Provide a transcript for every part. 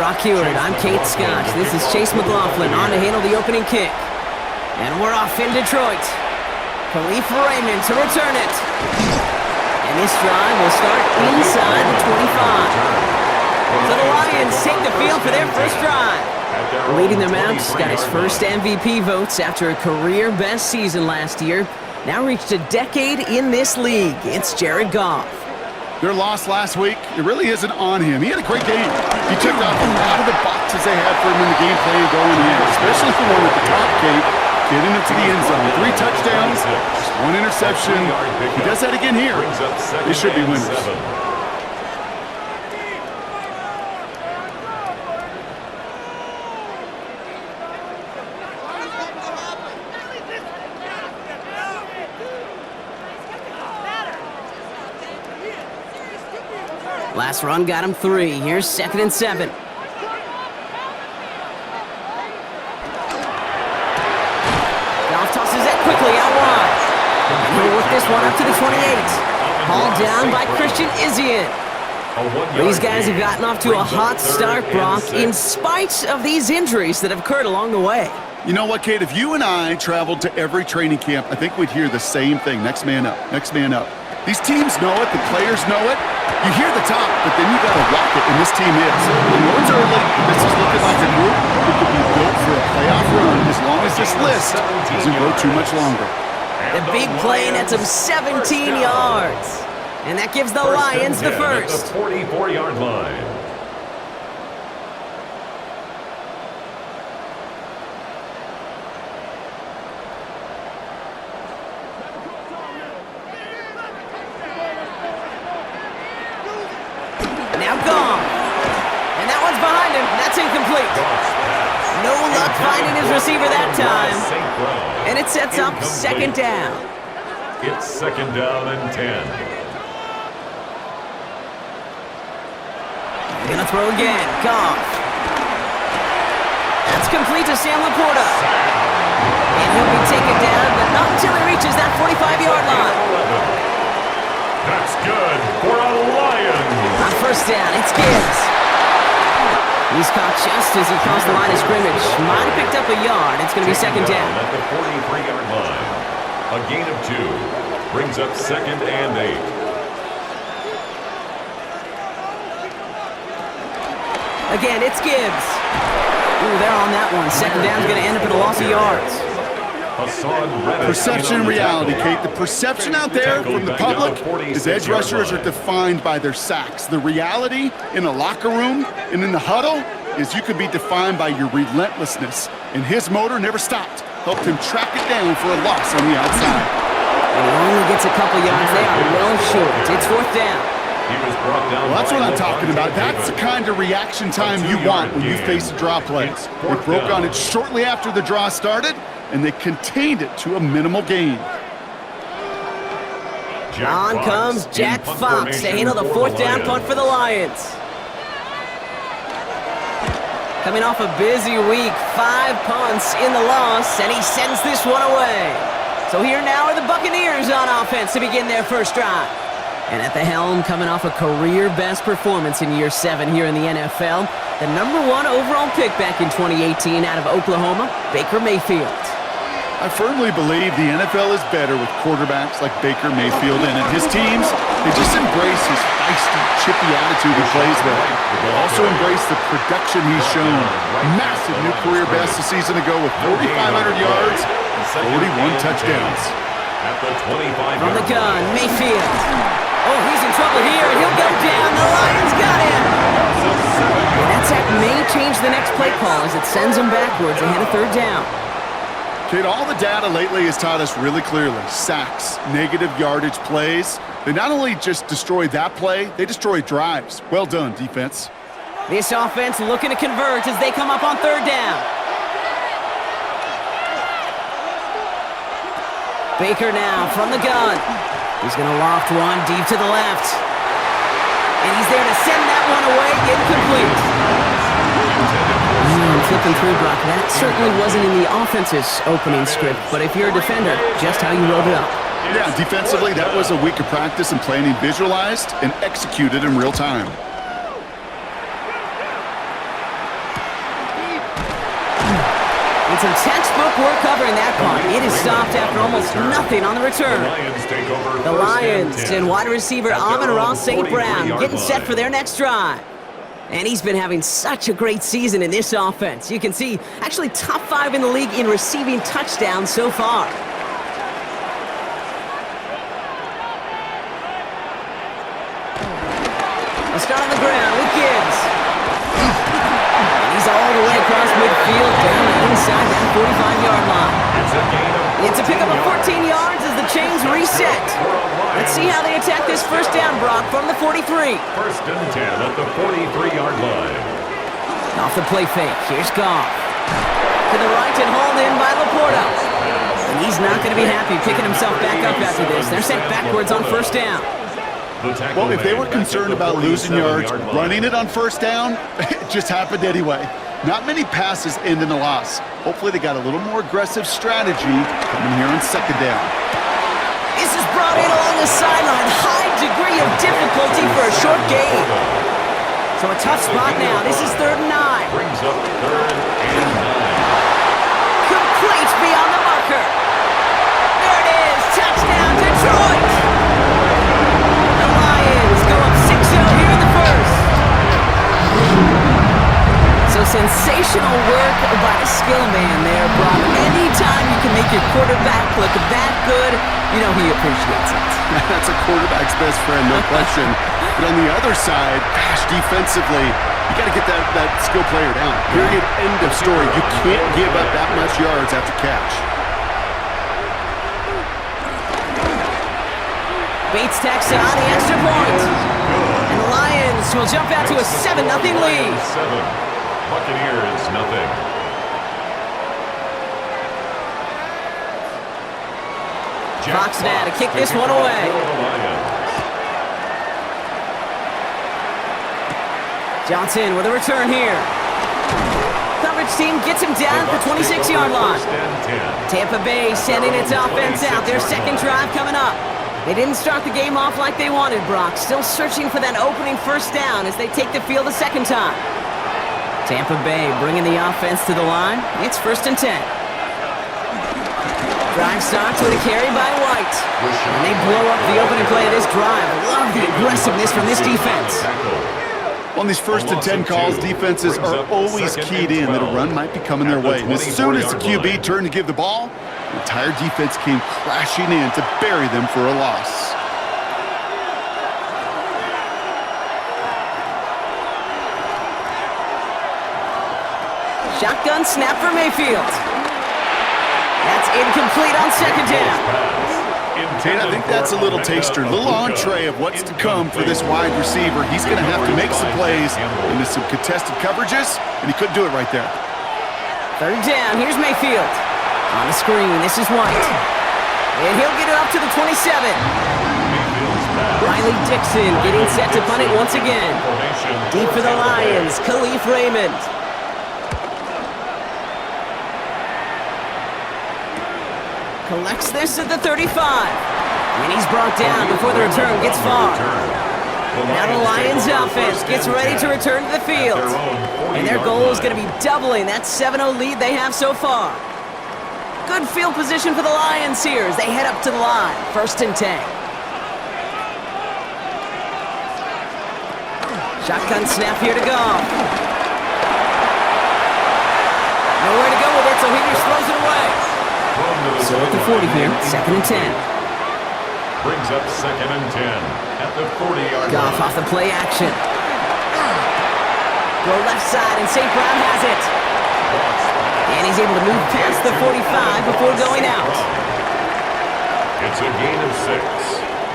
Brock Heward, I'm Kate Scott. This is Chase McLaughlin on to handle the opening kick. And we're off in Detroit. Khalif Raymond to return it. And this drive will start inside the 25. So the Lions take the field for their first drive. Leading them out, got his first MVP votes after a career-best season last year. Now reached a decade in this league. It's Jared Goff. Their loss last week, it really isn't on him. He had a great game. He took off a lot of the boxes they had for him in the game plan going in, especially the one at the top, Kate, getting him to the end zone. 3 touchdowns, just 1 interception. He does that again here. They should be winners. Last run got him 3. Here's 2nd and 7. Goff tosses it quickly out wide. And he'll work this one up to the 28. Hauled down by Christian Izien. These guys have gotten off to a hot start, Brock, in spite of these injuries that have occurred along the way. You know what, Kate? If you and I traveled to every training camp, I think we'd hear the same thing. Next man up. Next man up. These teams know it. The players know it. You hear the top, but then you got to walk it, and this team is. I know it's early, but this is looking like a group that could be built for a playoff run as long as this list doesn't go too much longer. The big play nets him 17 yards. And that gives the Lions the first. At the 44-yard line. Now Goff. And that one's behind him. That's incomplete. No luck finding his receiver that time. And it sets up 2nd down. It's 2nd down and 10. Gonna throw again. Goff. That's complete to Sam Laporta. And he'll be taken down, but not until he reaches that 45-yard line. That's good for a Lion. On 1st down, it's Gibbs. He's caught just as he crossed the line of scrimmage. Might have picked up a yard. It's going to be 2nd down. At the 43-yard line. A gain of 2 brings up 2nd and 8. Again, it's Gibbs. Ooh, they're on that one. 2nd down's going to end up in a loss of yards. Perception and reality, Kate. The perception out there from the public is edge rushers are defined by their sacks. The reality in the locker room and in the huddle is you could be defined by your relentlessness. And his motor never stopped. Helped him track it down for a loss on the outside. And he only gets a couple yards. They are well short. It's 4th down. Well, that's what I'm talking about. That's the kind of reaction time you want when you face a draw play. They broke on it shortly after the draw started, and they contained it to a minimal gain. On comes Jack Fox to handle the 4th down punt for the Lions. Coming off a busy week, 5 punts in the loss, and he sends this one away. So here now are the Buccaneers on offense to begin their first drive. And at the helm, coming off a career-best performance in Year 7 here in the NFL, the #1 overall pick back in 2018 out of Oklahoma, Baker Mayfield. I firmly believe the NFL is better with quarterbacks like Baker Mayfield in it. His teams, they just embrace his feisty, chippy attitude he plays with. They also embrace the production he's shown. Massive new career best a season ago with 4,500 yards and 41 touchdowns. At the 25. From the gun, Mayfield. Oh, he's in trouble here, and he'll go down. The Lions got him. And that sack may change the next play call as it sends him backwards ahead of 3rd down. Kid, all the data lately has taught us really clearly. Sacks, negative yardage plays. They not only just destroy that play, they destroy drives. Well done, defense. This offense looking to convert as they come up on 3rd down. Baker now from the gun. He's going to loft one deep to the left. And he's there to send that one away, incomplete. Flipping through, Brock, that certainly wasn't in the offense's opening script, but if you're a defender, just how you wrote it up. Yeah, defensively, that was a week of practice and planning visualized and executed in real time. some textbook work covering that punt. It is stopped after almost nothing on the return. The Lions and wide receiver Amon-Ra St. getting set for their next drive. And he's been having such a great season in this offense. You can see, actually top 5 in the league in receiving touchdowns so far. We'll start on the ground with Gibbs. And he's all the way across midfield, down the inside that 45-yard line. It's a pickup of 14 yards as the chains reset. Let's see how they attack this first down, Brock, from the 43. First and 10 at the 43-yard line. Off the play fake, here's Goff. To the right and hauled in by Laporta. And he's not going to be happy picking himself back up after this. They're sent backwards on first down. Well, if they were concerned about losing yards, running it on first down, it just happened anyway. Not many passes end in a loss. Hopefully they got a little more aggressive strategy coming here on second down. This is brought in along the sideline. High degree of difficulty for a short gain. So a tough spot now. This is 3rd and 9. Brings up 3rd and 9. Complete beyond the marker. There it is. Touchdown, Detroit. The Lions go up 6-0 here in the first. So sensational work by a skill man there, Brock. Anytime you can make your quarterback look that good, you know he appreciates it. That's a quarterback's best friend, no question. But on the other side, gosh, defensively, you got to get that skill player down. Period, end of story. You can't give up that much yards after catch. Bates tacks on the extra point. And the Lions will jump out to a 7-0 lead. 7. Buccaneers, nothing. Fox now to kick this one away. Johnson with a return here. Coverage team gets him down at the 26-yard line. Tampa Bay sending its offense out. Their second drive coming up. They didn't start the game off like they wanted, Brock. Still searching for that opening first down as they take the field a second time. Tampa Bay bringing the offense to the line. It's 1st and 10. Drive starts with a carry by White. And they blow up the opening play of this drive. Love the aggressiveness from this defense. On these 1st and 10 calls, defenses are always keyed in that a run might be coming their way. And as soon as the QB turned to give the ball, the entire defense came crashing in to bury them for a loss. Shotgun snap for Mayfield. That's incomplete on second down. And I think that's a little taster, a little entree of what's to come for this wide receiver. He's going to have to make some plays into some contested coverages, and he couldn't do it right there. 3rd down, here's Mayfield. On the screen, this is White. And he'll get it up to the 27. Riley Dixon getting set to punt it once again. Deep for the Lions, Khalif Raymond. Collects this at the 35. And he's brought down before the return gets far. Now the Lions offense gets ready to return to the field. And their goal is going to be doubling that 7-0 lead they have so far. Good field position for the Lions here as they head up to the line. 1st and 10. Shotgun snap here to Goff. Nowhere to go with it, so he just throws it away. So at the 40 here, 2nd and 10. Brings up 2nd and 10 at the 40-yard line. Goff off the play action. Go left side, and St. Brown has it. And he's able to move past the 45 before going out. It's a gain of 6.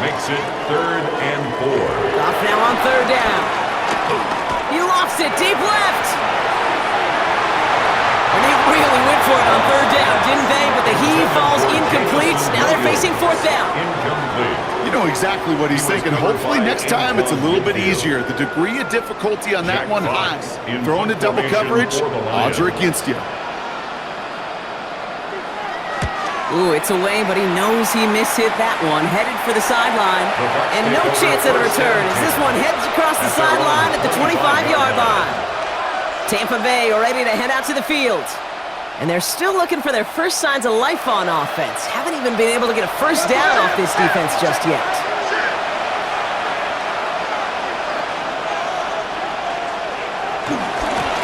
Makes it 3rd and 4. Goff now on 3rd down. He lofts it deep left. And they really went for it on 3rd down, didn't they? But the heave falls incomplete. Now they're facing 4th down. Incomplete. You know exactly what he's thinking. Hopefully next time it's a little bit easier. The degree of difficulty on that one high. Throwing to double coverage, odds are against you. Ooh, it's away, but he knows he mishit that one. Headed for the sideline. And no chance at a return as this one heads across the sideline at the 25-yard line. Tampa Bay are ready to head out to the field. And they're still looking for their first signs of life on offense. Haven't even been able to get a first down off this defense just yet.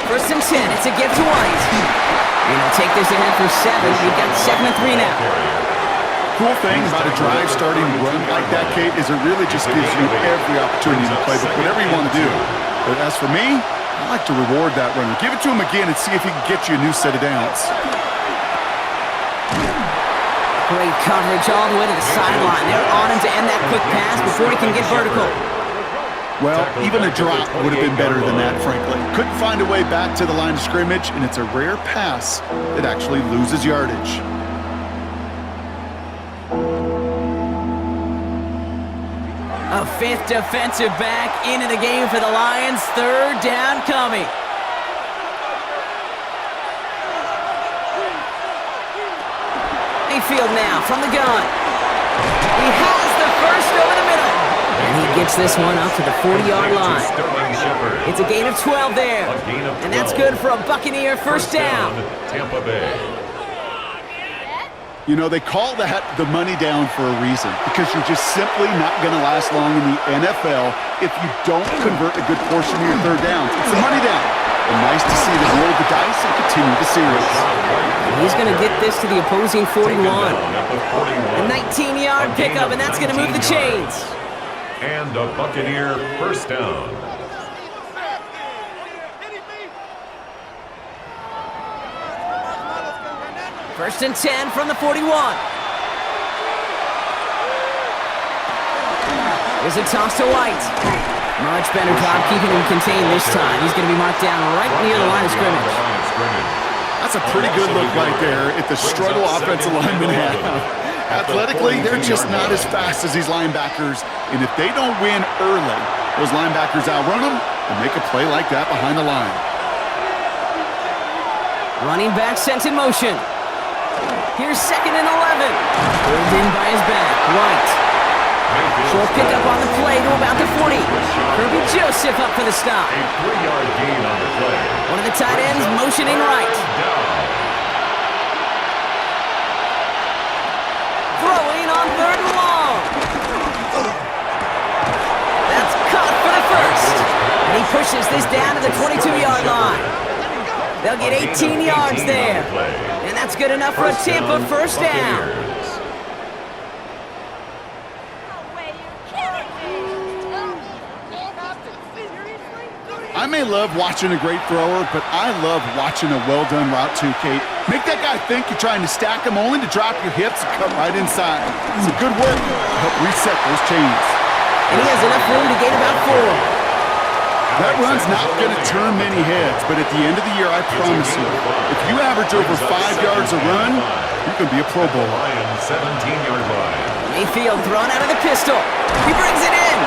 First and 10, it's a gift to White. And he'll take this ahead for 7. We've got 2nd and 3 now. Cool thing about a drive starting to run like that, Kate, is it really just gives you every opportunity to play whatever you want to do. But as for me, I like to reward that runner. Give it to him again and see if he can get you a new set of downs. Great coverage all the way to the sideline. They're on him to end that quick pass before he can get vertical. Well, even a drop would have been better than that, frankly. Couldn't find a way back to the line of scrimmage, and it's a rare pass that actually loses yardage. A 5th defensive back into the game for the Lions. 3rd down coming. Mayfield now from the gun. He has the first over the middle. And he gets this one up to the 40-yard line. It's a gain of 12 there. And that's good for a Buccaneer first down. Tampa Bay. You know, they call that the money down for a reason, because you're just simply not going to last long in the NFL if you don't convert a good portion of your third downs. It's a money down. And nice to see them roll the dice and continue the series. He's going to get this to the opposing 41. A 19-yard pickup, and that's going to move the chains. And a Buccaneer first down. First and 10 from the 41. Here's a toss to White. Much better job keeping him contained this time. He's going to be marked down right near the line of scrimmage. That's a pretty good look right there at the struggle offensive linemen have. Athletically, they're just not as fast as these linebackers. And if they don't win early, those linebackers outrun them and make a play like that behind the line. Running back sent in motion. Here's 2nd and 11. Pulled in by his back. White. Short pickup on the play to about the 40. Kirby Joseph up for the stop. A 3-yard gain on the play. One of the tight ends motioning right. Throwing on 3rd and long. That's caught for the first. And he pushes this down to the 22-yard line. They'll get 18 yards there. And that's good enough for a Tampa first down. I may love watching a great thrower, but I love watching a well-done route too, Kate. Make that guy think you're trying to stack him only to drop your hips and come right inside. It's a good work to help reset those chains. And he has enough room to gain about 4. That run's not going to turn many heads, but at the end of the year, I promise you, if you average over 5 yards a run, you can be a Pro Bowler. 17-yard line. Mayfield thrown out of the pistol. He brings it in.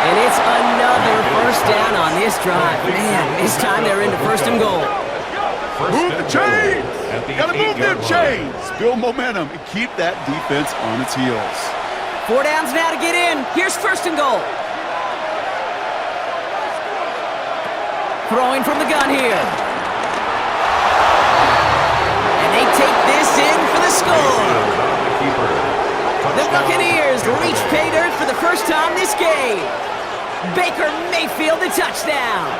And it's another first down on this drive. Man, this time they're into 1st and goal. Move the chains! Gotta move them chains! Build momentum and keep that defense on its heels. 4 downs now to get in. Here's 1st and goal. Throwing from the gun here. And they take this in for the score. The Buccaneers reach pay dirt for the first time this game. Baker Mayfield, the touchdown.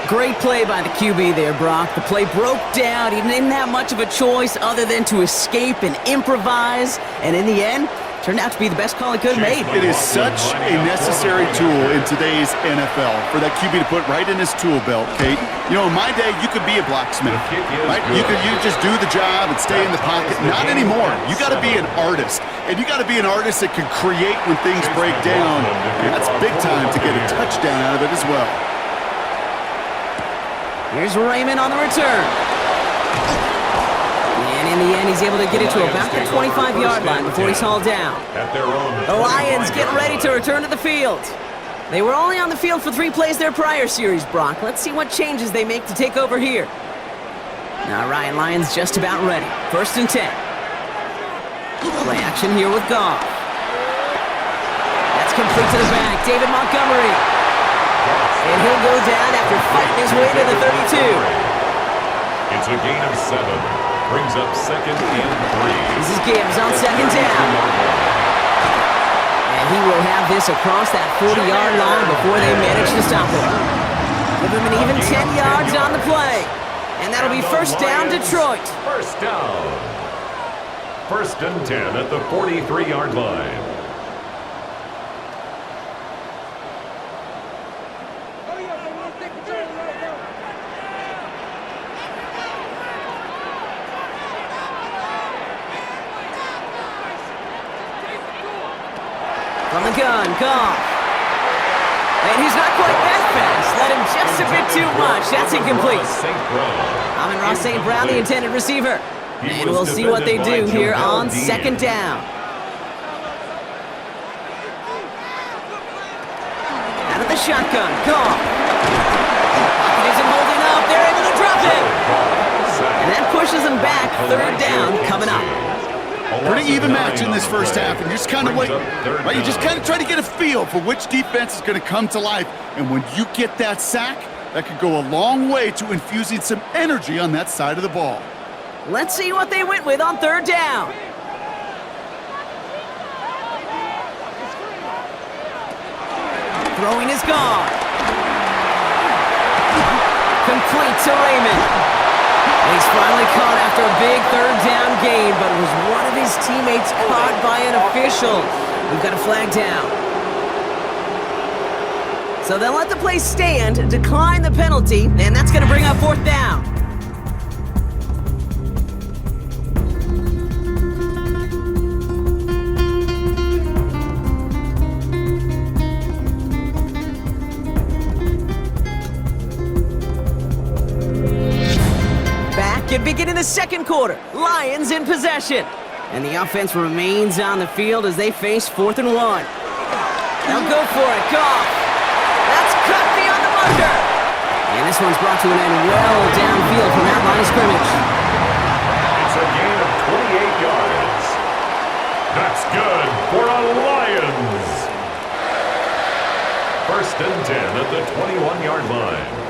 Great play by the QB there, Brock. The play broke down. He didn't have much of a choice other than to escape and improvise. And in the end, turned out to be the best call he could have made. It is such a necessary tool in today's NFL for that QB to put right in his tool belt, Kate. You know, in my day, you could be a blacksmith, right? You just do the job and stay in the pocket. Not anymore. You got to be an artist, and you got to be an artist that can create when things break down. And that's big time to get a touchdown out of it as well. Here's Raymond on the return. And in the end, he's able to get it to about the 25-yard line before he's hauled down. The Lions get ready to return to the field. They were only on the field for 3 plays their prior series, Brock. Let's see what changes they make to take over here. Now, Ryan Lyons just about ready. 1st and 10. Play action here with Goff. That's complete to the back. David Montgomery. And he'll go down after fighting his way to the 32. It's a gain of 7. Brings up second and 3. This is Gibbs on second down. And he will have this across that 40-yard line before they manage to stop him. Give him an even 10 yards on the play. And that'll be first down, Detroit. First down. First and 10 at the 43-yard line. From the gun, Goff. And he's not quite that fast. Let him just a bit too much. That's incomplete. Amon-Ra St. Brown, the intended receiver. And we'll see what they do here on second down. Out of the shotgun, Goff. Pocket isn't holding up. They're able to drop it. And that pushes them back. Third down coming up. Pretty even match in this first half, and you're just kind of waiting. Right? You just kind of try to get a feel for which defense is going to come to life. And when you get that sack, that could go a long way to infusing some energy on that side of the ball. Let's see what they went with on third down. Throwing is gone. Complete to Raymond. He's finally caught after a big third down gain, but it was one of his teammates caught by an official. We've got a flag down. So they'll let the play stand, decline the penalty, and that's going to bring up fourth down. Beginning the second quarter, Lions in possession. And the offense remains on the field as they face 4th and 1. They'll go for it, Goff. That's cut beyond the marker. And this one's brought to an end well downfield from that line of scrimmage. It's a gain of 28 yards. That's good for a Lions. First and 10 at the 21-yard line.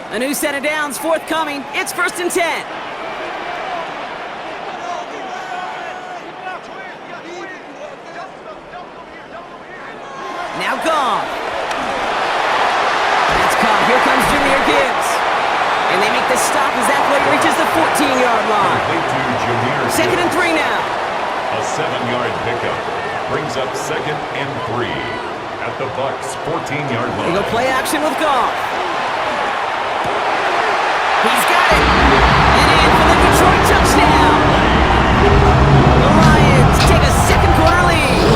A new set of downs forthcoming. It's first and 10. Now Goff. That's caught. Here comes Jahmyr Gibbs. And they make the stop as that play reaches the 14-yard line. Second and 3 now. A 7-yard pickup brings up second and 3 at the Bucs 14-yard line. They go play action with Goff. He's got it. And in for the Detroit touchdown. The Lions take a second quarter lead.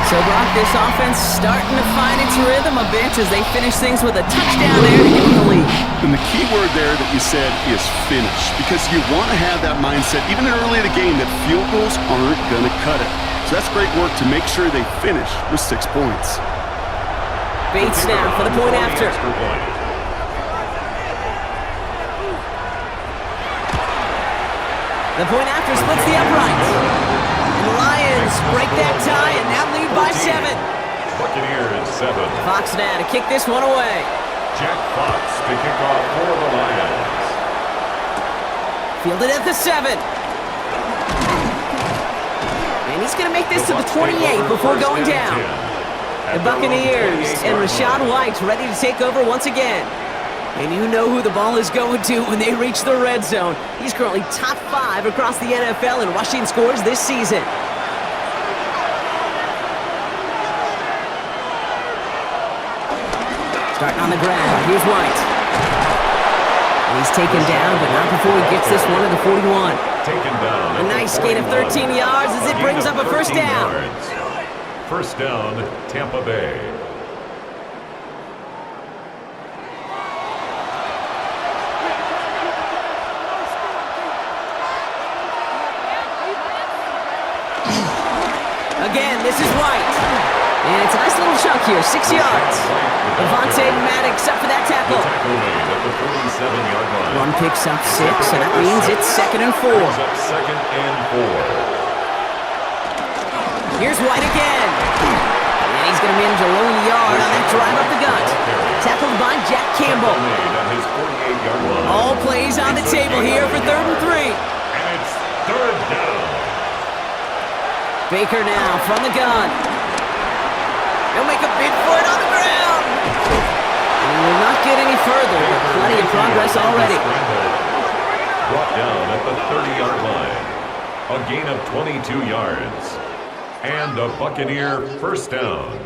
So, Brock, this offense starting to find its rhythm a bit as they finish things with a touchdown there to give them the lead. And the key word there that you said is finish, because you want to have that mindset, even early in the game, that field goals aren't going to cut it. So that's great work to make sure they finish with 6 points. Bates now for the point after. The point after splits the uprights. And the Lions break that tie and now lead by 7. Buccaneers 7. Fox now to kick this one away. Jack Fox to kick off for the Lions. Fielded at the 7. And he's going to make this to the 28 before going down. The Buccaneers and Rachaad White ready to take over once again. And you know who the ball is going to when they reach the red zone. He's currently top 5 across the NFL in rushing scores this season. Starting on the ground, here's White. And he's taken down, but not before he gets this one to the 41. Taken down. A nice gain of 13 yards as it brings up a first down. First down, Tampa Bay. Again, this is White. And it's a nice little chunk here, 6 yards. Avonte Maddox up for that tackle. One picks up 6, and that means it's second and 4. Here's White again. And he's going to manage a lone yard on that drive up the gut. Tackled by Jack Campbell. At his 48-yard line. All plays on the table here for 3rd and 3. And it's 3rd down. Baker now from the gun. He'll make a bid for it on the ground. And will not get any further, but plenty of progress already. Brought down at the 30-yard line. A gain of 22 yards. And a Buccaneer first down.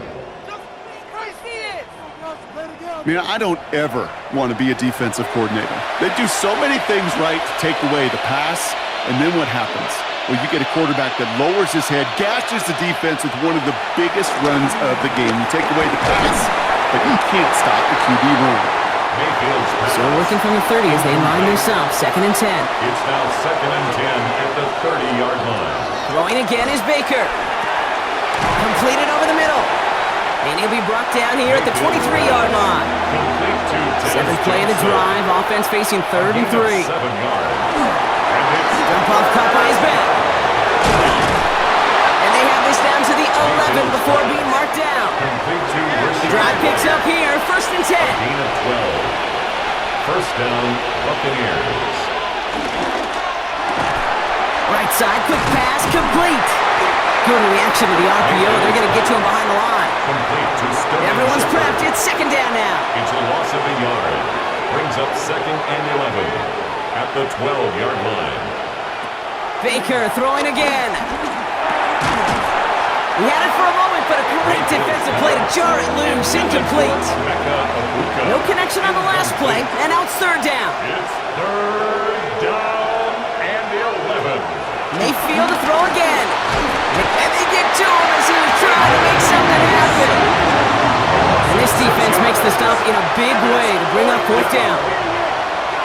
I don't ever want to be a defensive coordinator. They do so many things right to take away the pass, and then what happens? Well, you get a quarterback that lowers his head, gashes the defense with one of the biggest runs of the game. You take away the pass, but you can't stop the QB run. So working from the 30 as they line this up, 2nd and 10. It's now 2nd and 10 at the 30-yard line. Throwing again is Baker. Completed over the middle. And he'll be brought down here at the 23-yard line. 7th play of the drive, offense facing 3rd and 3. Dump off caught by his back. And they have this down to the 11 before being marked down. The drive picks up here, 1st and 10. Gain of 12. First down, Buccaneers. Right side, quick pass, complete. Good reaction to the RPO. They're going to get to him behind the line. Complete to Sterling. Everyone's prepped. It's 2nd down now. It's a loss of a yard. Brings up 2nd and 11 at the 12-yard line. Baker throwing again. He had it for a moment, but a great defensive play to jar it loose. Incomplete. Emeka Egbuka. No connection on the last play, and now it's 3rd down. It's 3rd down and 11. Mayfield to throw again. And they get to him as he was trying to make something happen. And this defense makes the stop in a big way to bring up 4th down.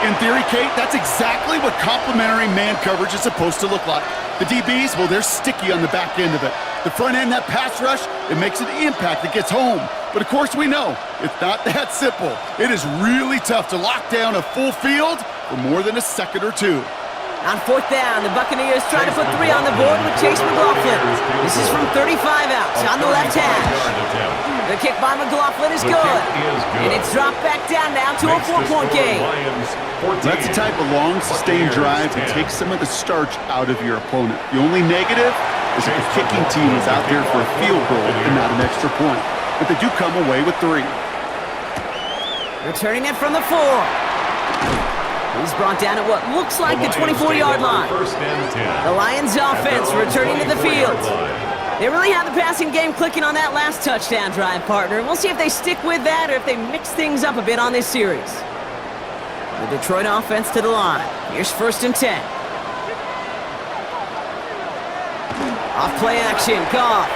In theory, Kate, that's exactly what complementary man coverage is supposed to look like. The DBs, well, they're sticky on the back end of it. The front end, that pass rush, it makes an impact. It gets home. But of course we know, it's not that simple. It is really tough to lock down a full field for more than a second or two. On 4th down, the Buccaneers try to put 3 on the board with Chase McLaughlin. This is from 35 out on the left hash. The kick by McLaughlin is good. And it's dropped back down now to a 4-point game. That's the type of long, sustained drive that takes some of the starch out of your opponent. The only negative is if the kicking team is out there for a field goal and not an extra point. But they do come away with 3. Returning it from the 4. He's brought down at what looks like the 24-yard line. The Lions offense returning to the field. They really have the passing game clicking on that last touchdown drive, partner. We'll see if they stick with that or if they mix things up a bit on this series. The Detroit offense to the line. Here's 1st and 10. Off play action, Goff.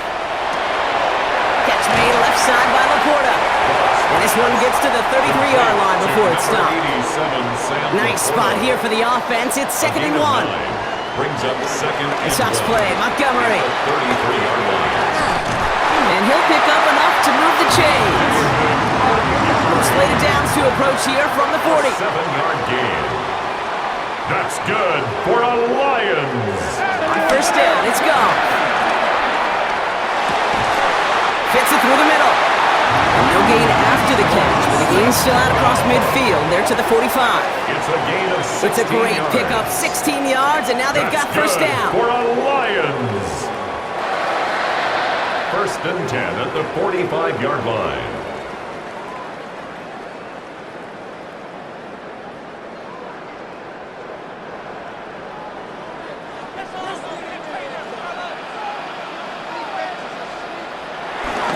Catch made left side by Laporta. And this one gets to the 33-yard line before it's stopped. Nice spot here for the offense. It's 2nd and 1. Brings up 2nd and 1. Sox play, Montgomery. 33-yard line. And he'll pick up enough to move the chains. Most laid downs to approach here from the 40. 7-yard gain. That's good for a Lions. On 1st down, it's gone. Fits it through the middle. And no gain after the catch, but the gain's still out across midfield. They're to the 45. It's a gain of 16 It's a great yards. pickup, 16 yards, and now they've got 1st down. For a Lions. 1st and 10 at the 45-yard line.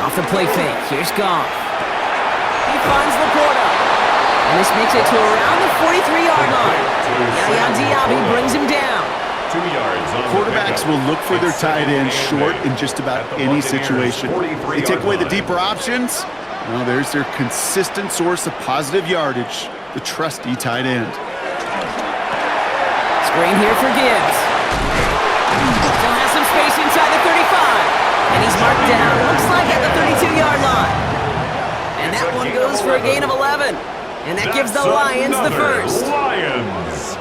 Off the play fake, here's Goff. He finds Laporta. And this makes it to around the 43-yard line. Yaya Diaby brings him down. 2 yards on Quarterbacks will look for their tight end short in just about any situation. They take away the deeper options. Well, there's their consistent source of positive yardage, the trusty tight end. Screen here for Gibbs. Still has some space inside the 35. And he's marked down, looks like at the 32-yard line. And that one goes for a gain of 11. And that gives the Lions the first. Lions.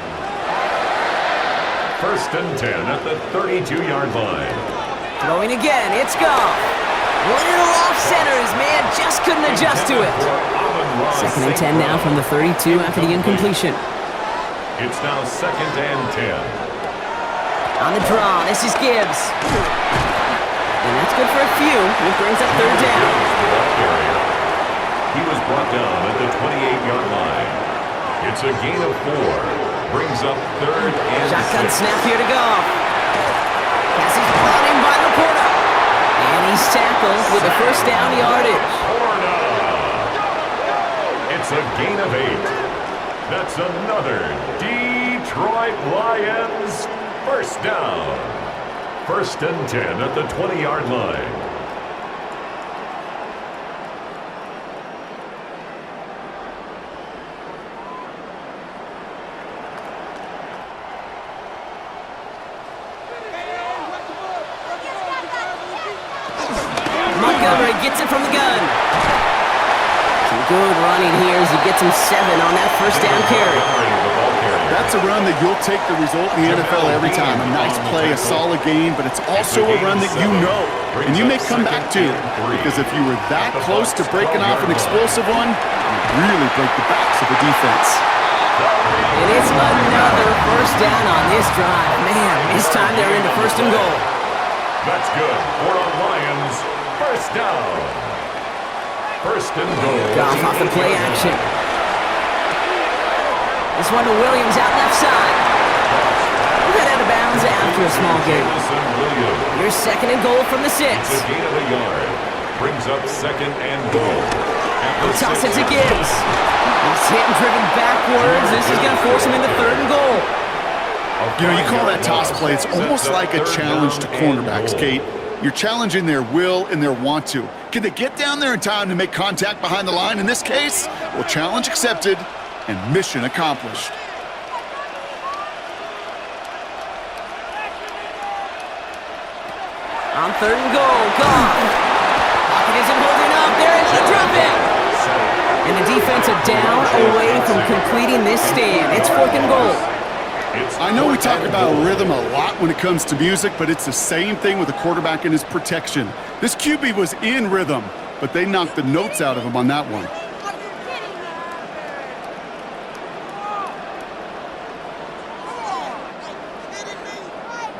1st and 10 at the 32-yard line. Throwing again, it's Goff. Little off center, his man just couldn't adjust to it. Amon-Ra Second and St. 10 now from the 32 after the incompletion. It's now second and 10. On the draw, this is Gibbs. And that's good for a few. It brings up third down. He was brought down at the 28-yard line. It's a gain of 4. Brings up third and Shotgun 6. snap here to go. Pass is brought in by Laporta. And he's tackled with the first down yardage. It's a gain of 8. That's another Detroit Lions first down. First and 10 at the 20-yard line. Montgomery gets it from the gun. Some good running here as he gets him 7 on that first down carry. That's a run that you'll take the result in the NFL every time. A nice play, a solid game, but it's also a run that you know and you may come back to. Because if you were that close to breaking off an explosive one, you'd really break the backs of the defense. And it's another first down on this drive. Man, this time they're into first and goal. That's good for the Lions. First down. First and goal. Goff off the play action. This one to Williams out left side. He got out of bounds after a small gain. Here's second and goal from the 6. It's a gain of a yard. Brings up second and goal. Toss it to Gibbs. He's hit and driven backwards. This is going to force him into third and goal. You know, you call that toss play, it's almost like a challenge to cornerbacks, Kate. You're challenging their will and their want to. Can they get down there in time to make contact behind the line? In this case, well, challenge accepted and mission accomplished. On third and goal, Goff. Pocket isn't holding up. They're into the drop in. And the defense are down away from completing this stand. It's fourth and goal. I know we talk about rhythm a lot when it comes to music, but it's the same thing with the quarterback and his protection. This QB was in rhythm, but they knocked the notes out of him on that one.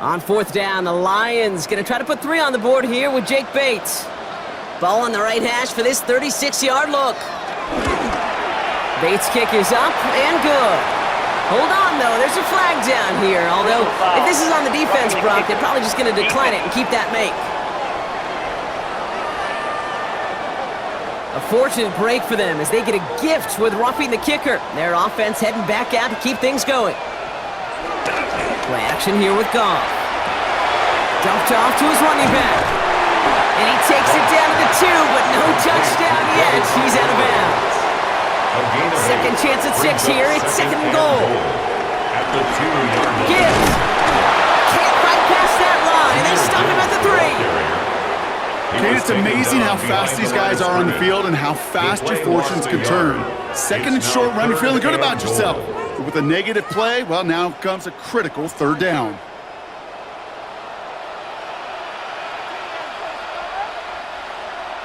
On fourth down, the Lions going to try to put 3 on the board here with Jake Bates. Ball on the right hash for this 36-yard look. Bates' kick is up and good. Hold on, though. There's a flag down here. Although, if this is on the defense, Brock, they're probably just going to decline it and keep that make. A fortunate break for them as they get a gift with roughing the kicker. Their offense heading back out to keep things going. Play action here with Goff. Dumped off to his running back. And he takes it down to the 2, but no touchdown yet. He's out of bounds. Second chance at 6 here. It's second and goal. At the 2-yard line. Gibbs can't fight past that line. They stop him at the 3. Kate, it's amazing how fast these guys are on the field and how fast your fortunes can turn. Second and short run, you're feeling good about yourself. But with a negative play, well, now comes a critical third down.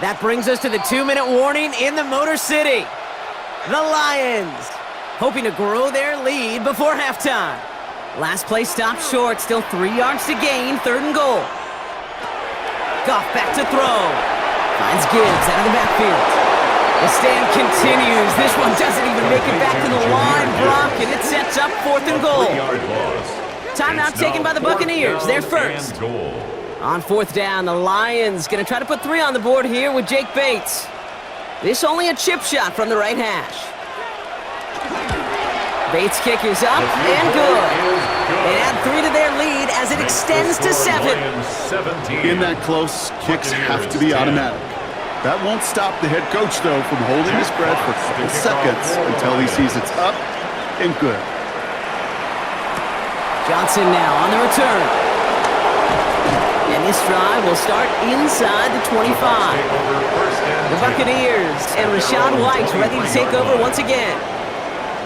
That brings us to the 2-minute warning in the Motor City. The Lions hoping to grow their lead before halftime. Last play stopped short, still 3 yards to gain, third and goal. Goff back to throw. Finds Gibbs out of the backfield. The stand continues. This one doesn't even make it back to the line, Brock, and it sets up fourth and goal. Timeout taken by the Buccaneers. They're first. On fourth down, the Lions going to try to put 3 on the board here with Jake Bates. This only a chip shot from the right hash. Bates' kick is up and good. They add 3 to their lead as it extends to 7. In that close, kicks have to be automatic. That won't stop the head coach, though, from holding his breath for a couple seconds until he sees it's up and good. Johnson now on the return. And this drive will start inside the 25. The Buccaneers and Rachaad White ready to take over once again.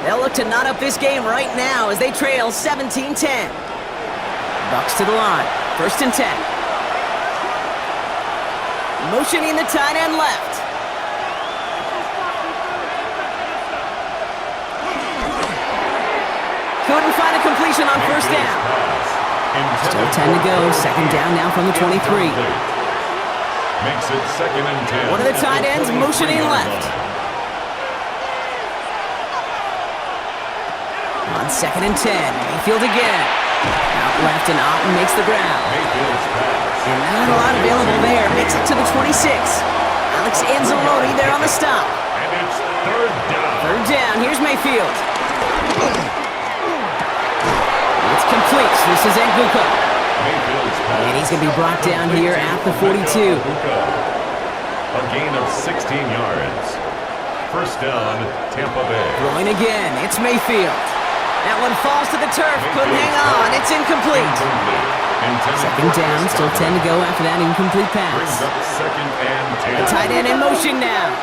They'll look to knot up this game right now as they trail 17-10. Bucs to the line. First and 10. Motioning the tight end left. Couldn't find a completion on first down. Still 10 to go. Second down now from the 23. Makes it 2nd and 10. One of the tight ends motioning left. On 2nd and 10. Mayfield again. Out left and Otten makes the grab. And not a lot available there. Makes it to the 26. Alex Anzalone there on the stop. And it's 3rd down. 3rd down. Here's Mayfield. It's complete. This is Egbuka. And he's going to be brought down here at the 42. A gain of 16 yards. First down, Tampa Bay. Throwing again. It's Mayfield. That one falls to the turf. Couldn't hang on. It's incomplete. Second down. Still 10 to go after that incomplete pass. Second and 10. The tight end in motion now.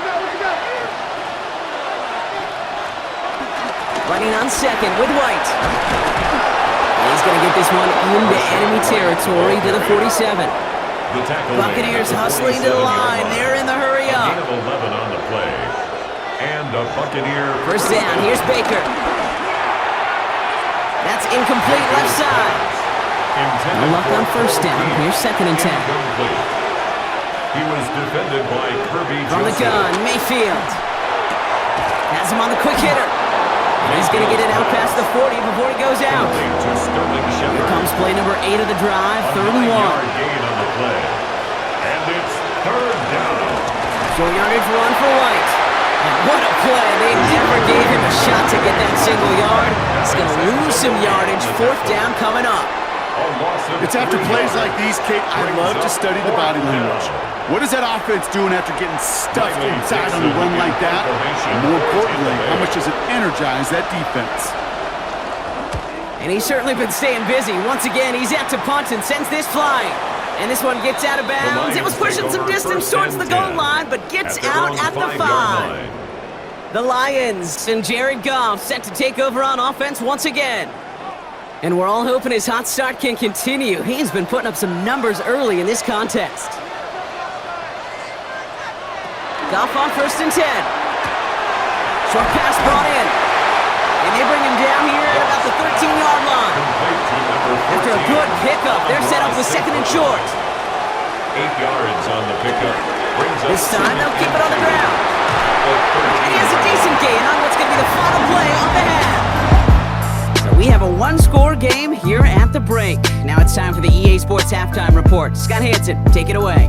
Running on second with White. And he's going to get this one into enemy territory to the 47. Buccaneers hustling to the line. They're in the hurry up. A gain of 11 on the play. And a Buccaneer. First down. Here's Baker. That's incomplete left side. No luck on first down. Here's 2nd and 10. He was defended by Kirby From the gun, Mayfield. Has him on the quick hitter. And he's going to get it out past the 40 before he goes out. Here comes play number 8 of the drive, 3rd and 1. Gain on the play. And it's 3rd down. Short yardage run for White. And what a play. They never gave him a shot to get that single yard. He's going to lose some yardage. 4th down coming up. It's after plays like these, Kate, I love to study the body language. What is that offense doing after getting stuffed inside on a run like that? And more importantly, how much does it energize that defense? And he's certainly been staying busy. Once again, he's out to punt and sends this flying. And this one gets out of bounds. It was pushing some distance towards the goal line, but gets out at the 5. The Lions and Jared Goff set to take over on offense once again. And we're all hoping his hot start can continue. He's been putting up some numbers early in this contest. Goff on 1st and 10. Short pass brought in. And they bring him down here at about the 13-yard line. After a good pickup, they're set up with 2nd and short. 8 yards on the pickup. This time they'll keep it on the ground. And he has a decent gain on what's going to be the final play of the half. So we have a one-score game here at the break. Now it's time for the EA Sports Halftime Report. Scott Hansen, take it away.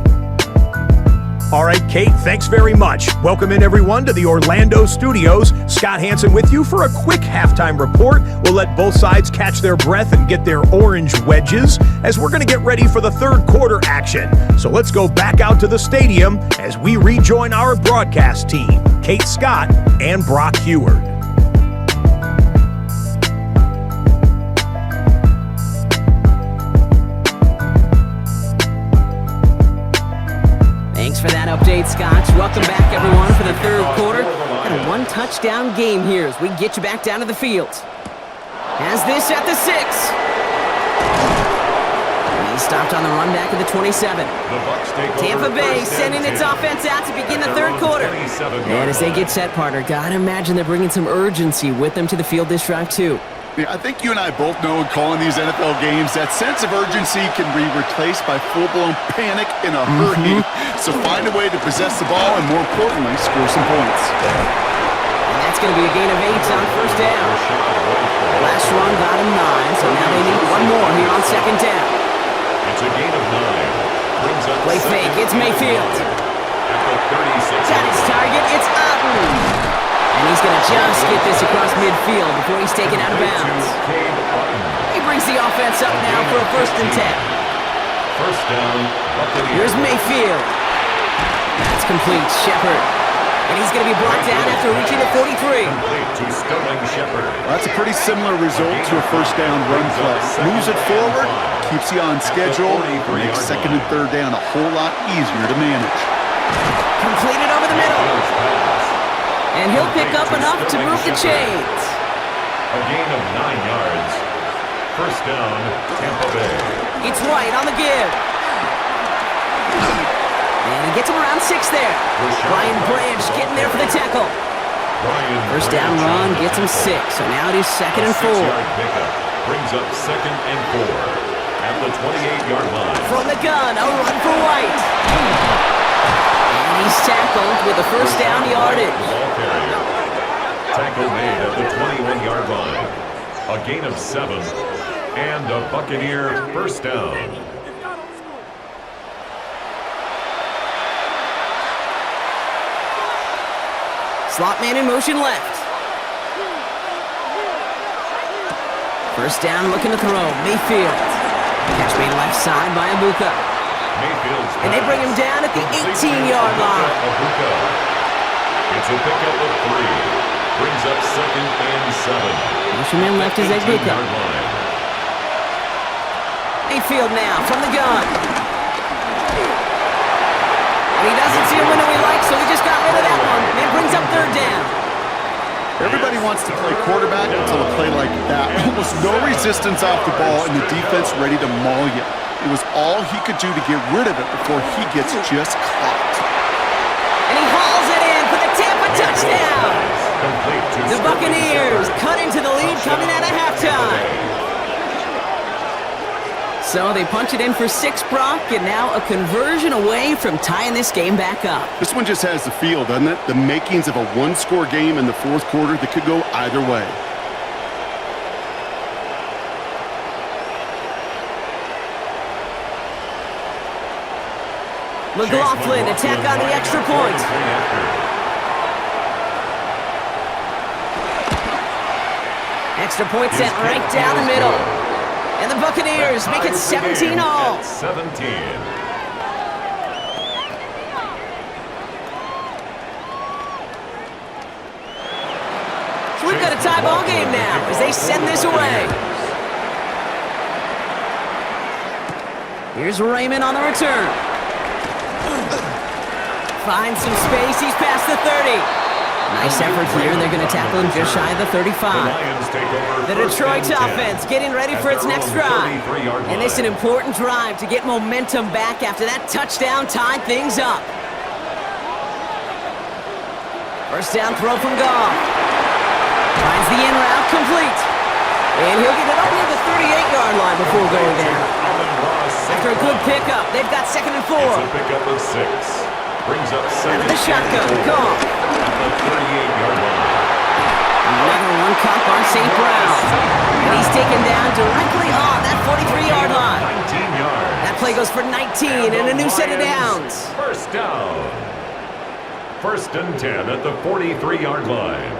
All right, Kate, thanks very much. Welcome in, everyone, to the Orlando studios. Scott Hansen with you for a quick halftime report. We'll let both sides catch their breath and get their orange wedges as we're going to get ready for the 3rd quarter action. So let's go back out to the stadium as we rejoin our broadcast team, Kate Scott and Brock Heward. Thanks for that update, Scotch. Welcome back, everyone, for the 3rd quarter. Got a one-touchdown game here as we get you back down to the field. Has this at the 6. He stopped on the run back at the 27. Tampa Bay sending its offense out to begin the 3rd quarter. And as they get set, partner, gotta imagine they're bringing some urgency with them to the field this drive, too. Yeah, I think you and I both know in calling these NFL games, that sense of urgency can be replaced by full-blown panic in a hurry. So find a way to possess the ball and, more importantly, score some points. And that's going to be a gain of 8 on 1st down. Last run got him 9, so now they need one more here on 2nd down. It's a gain of 9. Play fake, it's Mayfield. Got his target, it's Otten. And he's going to just get this across midfield before he's taken out of bounds. He brings the offense up now for a 1st and 10. First down, Buccaneers. Here's Mayfield. That's complete, Shepard. And he's going to be brought down after reaching the 43. Complete to Sterling Shepard. Well, that's a pretty similar result to a 1st down run play. Moves it forward, keeps you on schedule, makes 2nd and 3rd down a whole lot easier to manage. Completed over the middle. And he'll pick up enough to move the chains. A gain of 9 yards. First down, Tampa Bay. It's White on the give. And he gets him around 6 there. Ryan Branch getting there for the tackle. First down run gets him 6, so now it is 2nd and 4. Pickup brings up 2nd and 4 at the 28-yard line. From the gun, a run for White. And he's tackled with the first down yardage. Ball carrier. Tackle made at the 21-yard line. A gain of 7 and a Buccaneer first down. Slot man in motion left. First down looking to throw. Mayfield. Catch made left side by Egbuka. And they bring him down at the 18-yard line. It's a pickup of 3. Brings up 2nd and 7. Motion man left is Egbuka. Mayfield now from the gun. And he doesn't see a window he likes, so he just got rid of that one. And it brings up 3rd down. Everybody wants to play quarterback until a play like that. Almost no resistance off the ball and the defense ready to maul you. It was all he could do to get rid of it before he gets just caught. And he hauls it in for the Tampa touchdown. The Buccaneers cut into the lead coming out of halftime. So they punch it in for 6, Brock, and now a conversion away from tying this game back up. This one just has the feel, doesn't it? The makings of a one-score game in the 4th quarter that could go either way. McLaughlin attack on the extra point. Extra point sent right down the middle. And the Buccaneers make it 17-all. 17. So we've got a tie ball game now as they send this away. Here's Raymond on the return. Finds some space. He's past the 30. Nice effort here. They're going to tackle him just shy of the 35. The Detroit offense getting ready for its next drive. And it's an important drive to get momentum back after that touchdown tied things up. First down throw from Goff. Finds the in route complete. And he'll get it over the 38-yard line before going down. After a good pickup, they've got 2nd and 4. It's a pickup of 6. Brings up 2nd and the shotgun. Goff. At the 38-yard line. Another one caught by St. Brown. And he's taken down directly on that 43-yard line. 19 yards. That play goes for 19 and a new set of downs. First down. 1st and 10 at the 43-yard line.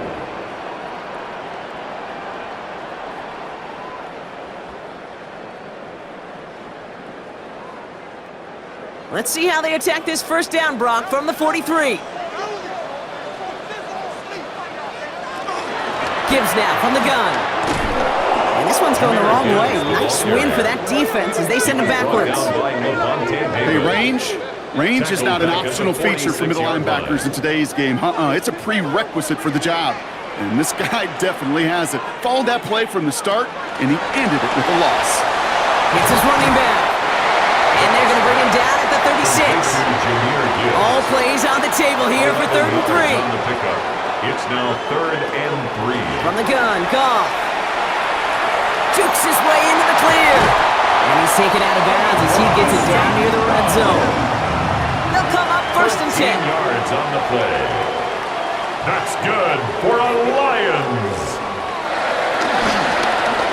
Let's see how they attack this first down, Brock, from the 43. Gibbs now from the gun. And this one's going the wrong way. Nice win for that defense as they send him backwards. Hey, range is not an optional feature for middle linebackers in today's game. It's a prerequisite for the job. And this guy definitely has it. Followed that play from the start, and he ended it with a loss. It's his running back. And they're going to bring him down at the 36. All plays on the table here for 3rd and 3. It's now 3rd and 3. From the gun, Goff. Jukes his way into the clear. And he's taken out of bounds as he gets it down near the red zone. They'll come up 1st and 10. 10 yards on the play. That's good for a Lions.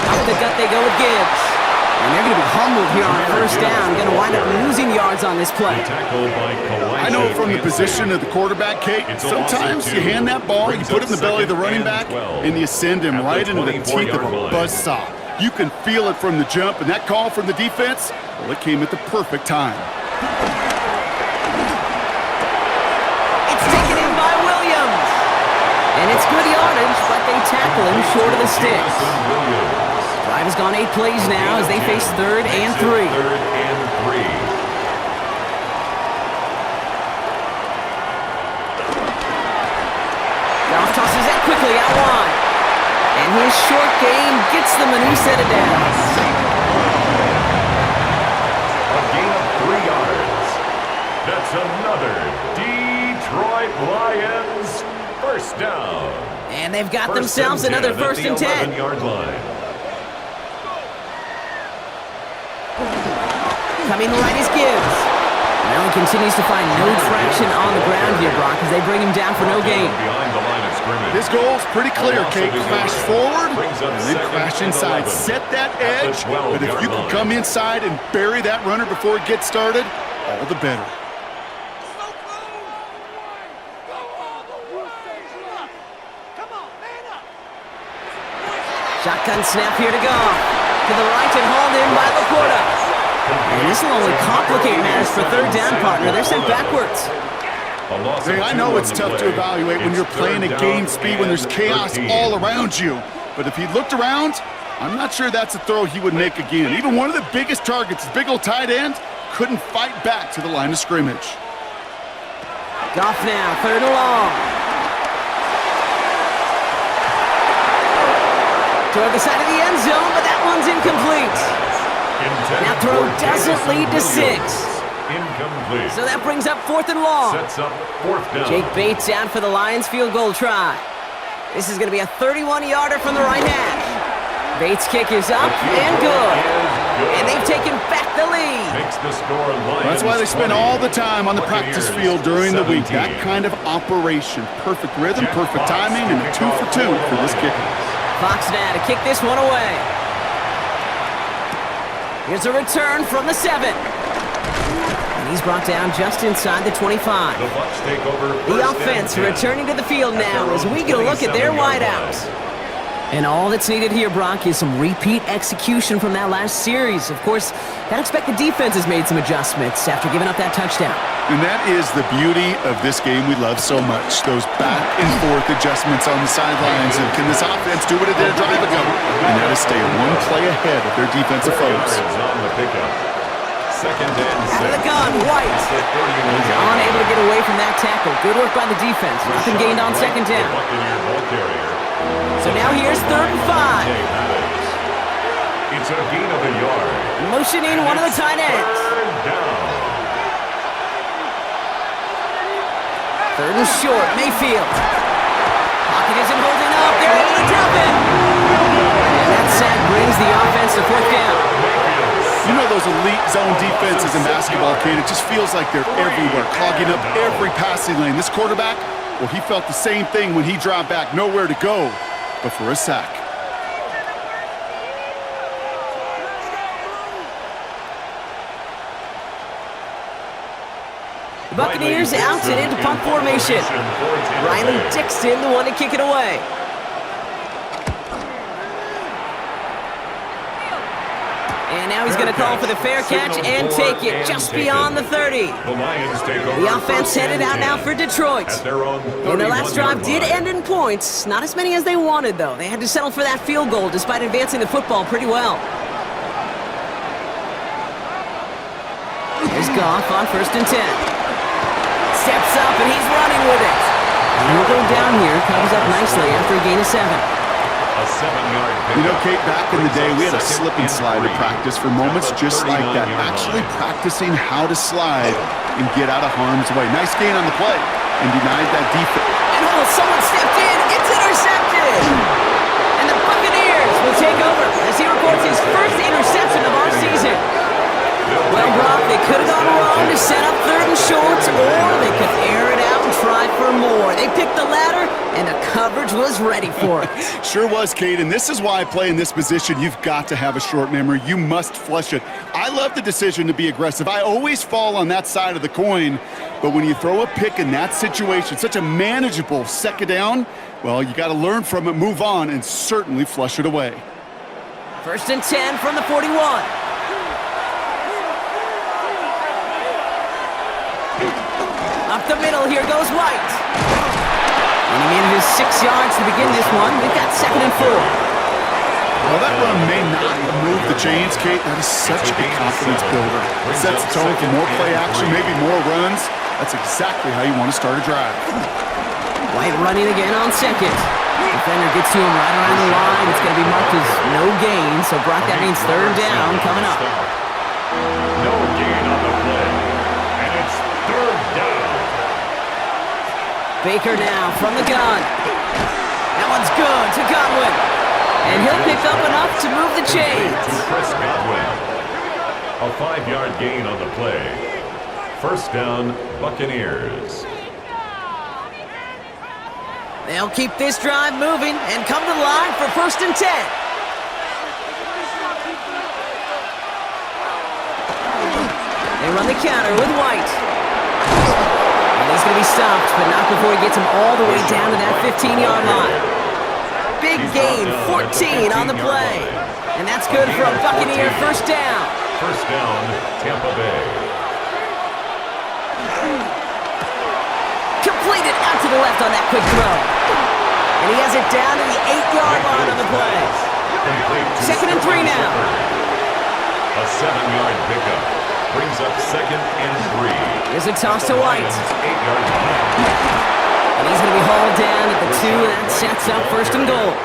Out the gut they go with Gibbs. And they're going to be humbled here on 1st down. Going to wind up losing yards on this play. I know from the position of the quarterback, Kate, sometimes you hand that ball, you put it in the belly of the running back, and you send him right into the teeth of a buzzsaw. You can feel it from the jump, and that call from the defense, well, it came at the perfect time. It's taken in by Williams. And it's good yardage, but they tackle him short of the sticks. Drive has gone 8 plays now as they face 3rd and 3. 3rd and 3. Goff tosses that quickly out wide. And his short game gets them a new set of downs. A gain of 3 yards. That's another Detroit Lions first down. And they've got themselves another 1st and 10. 11-yard line. Coming right is Gibbs. Now he continues to find no traction on the ground here, Brock, as they bring him down for no gain. Behind the line of scrimmage. His goal's pretty clear, Kate. Crash forward and then crash inside. Set that edge, but if you can come inside and bury that runner before it gets started, all the better. Shotgun snap here to go. To the right and hauled in by Laporta. And this will only complicate matters for 3rd down, partner. They're sent backwards. Hey, I know it's tough to evaluate when you're playing at game speed, when there's chaos all around you. But if he looked around, I'm not sure that's a throw he would make again. Even one of the biggest targets, big old tight end, couldn't fight back to the line of scrimmage. Goff now, 3rd and long. Toward the side of the end zone, but that one's incomplete. That throw doesn't lead to 6. Incomplete. So that brings up 4th and long. Sets up 4th down. Jake Bates out for the Lions field goal try. This is going to be a 31-yarder from the right hash. Bates' kick is up and good. And they've taken back the lead. Makes the score Lions. That's why they spend all the time on the practice field during the week. That kind of operation. Perfect rhythm, perfect timing, and a 2 for 2 for this kicker. Fox now to kick this one away. Here's a return from the 7. And he's brought down just inside the 25. The Bucs take over. The offense returning to the field now as we get a look at their wideouts. And all that's needed here, Brock, is some repeat execution from that last series. Of course, gotta expect the defense has made some adjustments after giving up that touchdown. And that is the beauty of this game we love so much. Those back and forth adjustments on the sidelines. And can this offense do what it did a drive ago? And that is stay one play ahead of their defensive foes. On the pickup. 2nd and 6. Out of the gun, White. He's unable to get away from that tackle. Good work by the defense. Nothing gained on 2nd down. Buccaneer ball carrier. So now here's 3rd and 5. It's a gain of a yard. Motioning one of the tight ends. 3rd down. 3rd and short, Mayfield. Pocket isn't holding up. They're able to drop it. And that sack brings the offense to 4th down. You know those elite zone defenses in basketball, Kate, it just feels like they're everywhere, clogging up every passing lane. This quarterback, well, he felt the same thing when he dropped back, nowhere to go but for a sack. The Buccaneers out and into punt formation. Riley Dixon, the one to kick it away. And now he's going to call for the fair catch and take it just beyond the 30. The offense headed out now for Detroit. And their last drive did end in points. Not as many as they wanted, though. They had to settle for that field goal despite advancing the football pretty well. Here's Goff on 1st and 10. Steps up and he's running with it. And he'll go down here, comes up nicely after a gain of 7. A 7-yard pickup. You know, Kate, back in the day, we had a slip and slide to practice for moments just like that. Actually practicing how to slide and get out of harm's way. Nice gain on the play and denied that defense. And someone stepped in. It's intercepted. And the Buccaneers will take over as he records his first interception of our season. Well, Brock, they could have gone wrong to set up 3rd and short, or they could air it out and try for more. They picked the latter, and the coverage was ready for it. Sure was, Kate, and this is why I play in this position. You've got to have a short memory. You must flush it. I love the decision to be aggressive. I always fall on that side of the coin, but when you throw a pick in that situation, such a manageable 2nd down, well, you got to learn from it, move on, and certainly flush it away. 1st and 10 from the 41. Up the middle, here goes White. And he made his 6 yards to begin this one. They've got 2nd and 4. Well, that run may not move the chains, Kate. That is such a confidence builder. It sets the tone for more play action, maybe more runs. That's exactly how you want to start a drive. White running again on 2nd. Defender gets to him right around the line. It's going to be marked as no gain. So, Brock, that means 3rd down coming up. No gain on the play. And it's 3rd down. Baker now from the gun. That one's good to Godwin. And he'll pick up enough to move the chains. To Chris Godwin. A 5-yard gain on the play. First down, Buccaneers. They'll keep this drive moving and come to the line for 1st and 10. They run the counter with White. And he's going to be stopped, but not before he gets him all the way down to that 15-yard line. Big gain, 14 on the play. And that's good for a Buccaneer first down. First down, Tampa Bay. Completed out to the left on that quick throw. And he has it down to the 8-yard line on the play. 2nd and 3 now. A 7-yard pickup brings up 2nd and 3. Here's a toss to White. 8-yard line. And he's going to be hauled down at the 2, and that sets up 1st and goal.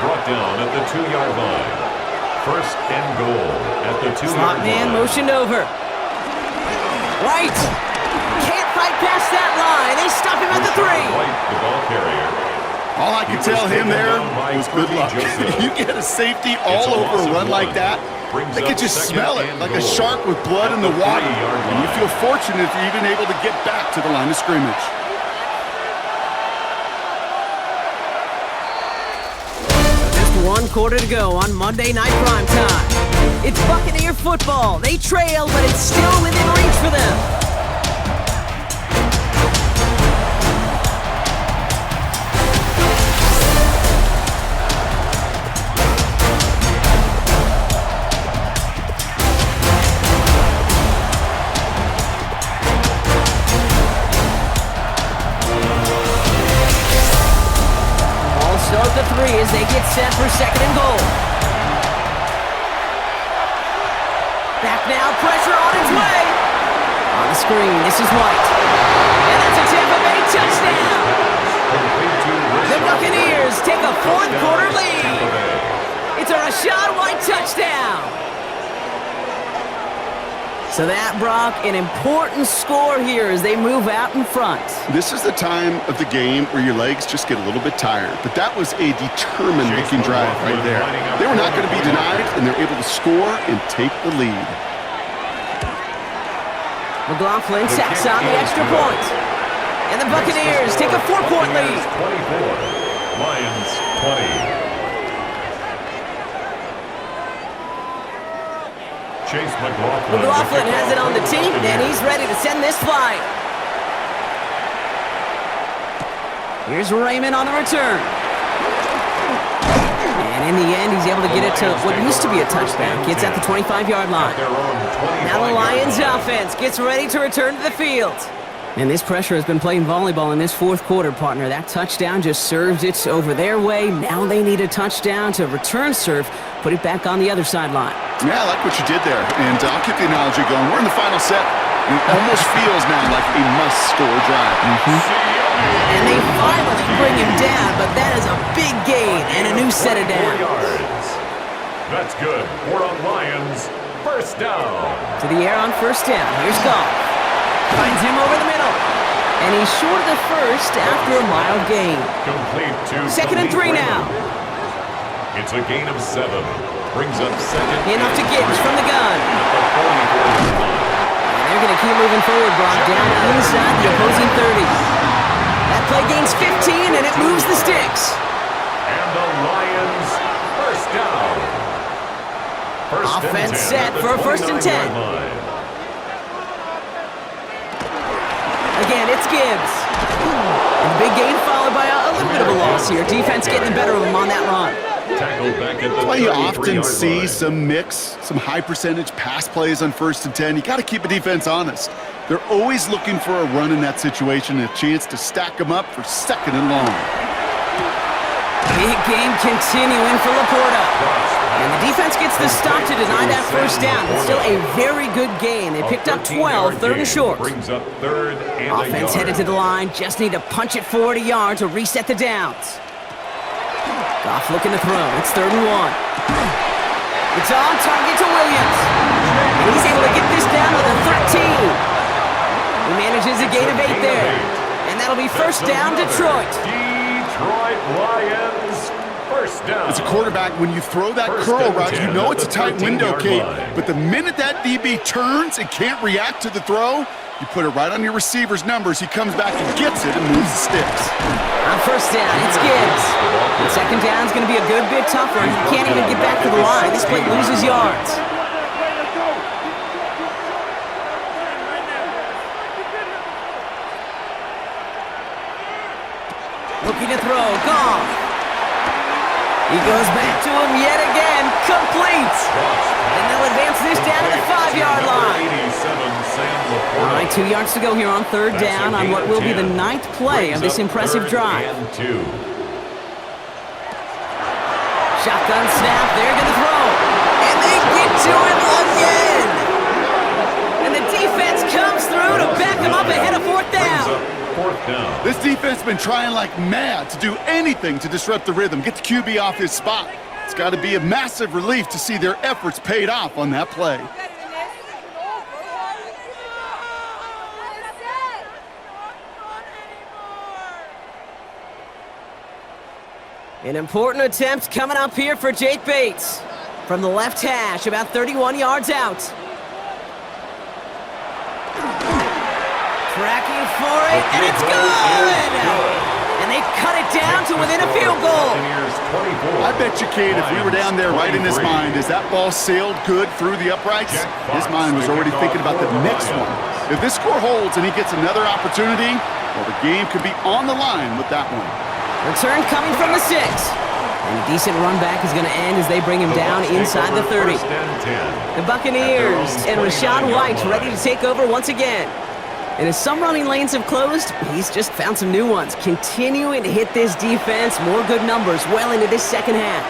Brought down at the 2-yard line. 1st and goal at the 2-yard Slot line. man motioned over. White can't fight past that line. They stop him at the 3. White, the ball carrier. All I could tell him there was good luck. You get a safety all over a run like that, they could just smell it, like a shark with blood in the water. And you feel fortunate if you're even able to get back to the line of scrimmage. Just 1 quarter to go on Monday Night Primetime. It's Buccaneer football. They trail, but it's still within reach for them. Start the 3 as they get set for 2nd and goal. Back now, pressure on its way. On the screen, this is White. And that's a Tampa Bay touchdown. The Buccaneers take a 4th quarter lead. It's a Rachaad White touchdown. So that, Brock, an important score here as they move out in front. This is the time of the game where your legs just get a little bit tired. But that was a determined-looking drive right there. They were not going to be denied, and they're able to score and take the lead. McLaughlin sacks on the extra point. And the Buccaneers take a 4-point lead. 24, Lions 20. Chase McLaughlin has it on the team, and he's ready to send this flight. Here's Raymond on the return. And in the end, he's able to get it to what used to be a touchback. Gets at the 25-yard line. Now the Lions offense gets ready to return to the field. And this pressure has been playing volleyball in this 4th quarter, partner. That touchdown just served it over their way. Now they need a touchdown to return serve, put it back on the other sideline. Yeah, I like what you did there. And I'll keep the analogy going. We're in the final set. It almost feels now like a must-score drive. And they finally bring him down, but that is a big gain and a new set of downs. That's good for a Lions first down. To the air on 1st down. Here's Goff. Finds him over the middle. And he's short of the 1st after a mild gain. Complete to 2nd and 3 now. It's a gain of 7. Brings up 2nd. Enough to Gibbs from the gun. And they're going to keep moving forward, Brock, down inside the opposing 30. That play gains 15, and it moves the sticks. And the Lions first down. Offense set for a 1st and 10. Again, it's Gibbs. And big gain followed by a little bit of a loss here. Defense getting the better of him on that run. That's why you often see some mix, some high-percentage pass plays on 1st and 10. You got to keep a defense honest. They're always looking for a run in that situation, a chance to stack them up for 2nd and long. Big game continuing for Laporta. And the defense gets the stop to deny that 1st down. But still a very good gain. They picked up 12, 3rd and short. Offense headed to the line. Just need to punch it forward a yard to reset the downs. Goff looking to throw. It's 3rd and 1. It's on target to Williams. And he's able to get this down to the 13. He manages a gain of 8 there. And that'll be first down, Detroit. Detroit Lions, first down. As a quarterback, when you throw that curl route, you know it's a tight window, Kate. But the minute that DB turns and can't react to the throw, you put it right on your receiver's numbers. He comes back and gets it and moves the sticks. On first down, it's Gibbs. And second down's going to be a good bit tougher. He can't even get back to the line. This play loses yards. Looking to throw, Goff. He goes back to him yet again, complete. And they'll advance this down to the 5-yard line. All right, 2 yards to go here on third down on what will be the 9th play of this impressive drive. Shotgun snap, they're going to throw. And they get to him again. And the defense comes through to back him up ahead of fourth down. This defense has been trying like mad to do anything to disrupt the rhythm, get the QB off his spot. It's got to be a massive relief to see their efforts paid off on that play. An important attempt coming up here for Jake Bates. From the left hash, about 31 yards out. Tracking for it, and it's good! And they cut it down to within a field goal. I bet you, Kate, if we were down there right in his mind, as that ball sailed good through the uprights, his mind was already thinking about the next one. If this score holds and he gets another opportunity, well, the game could be on the line with that one. Return coming from the 6. And a decent run back is going to end as they bring him down inside the 30. The Buccaneers and Rachaad White ready to take over once again. And as some running lanes have closed, he's just found some new ones. Continuing to hit this defense, more good numbers well into this second half.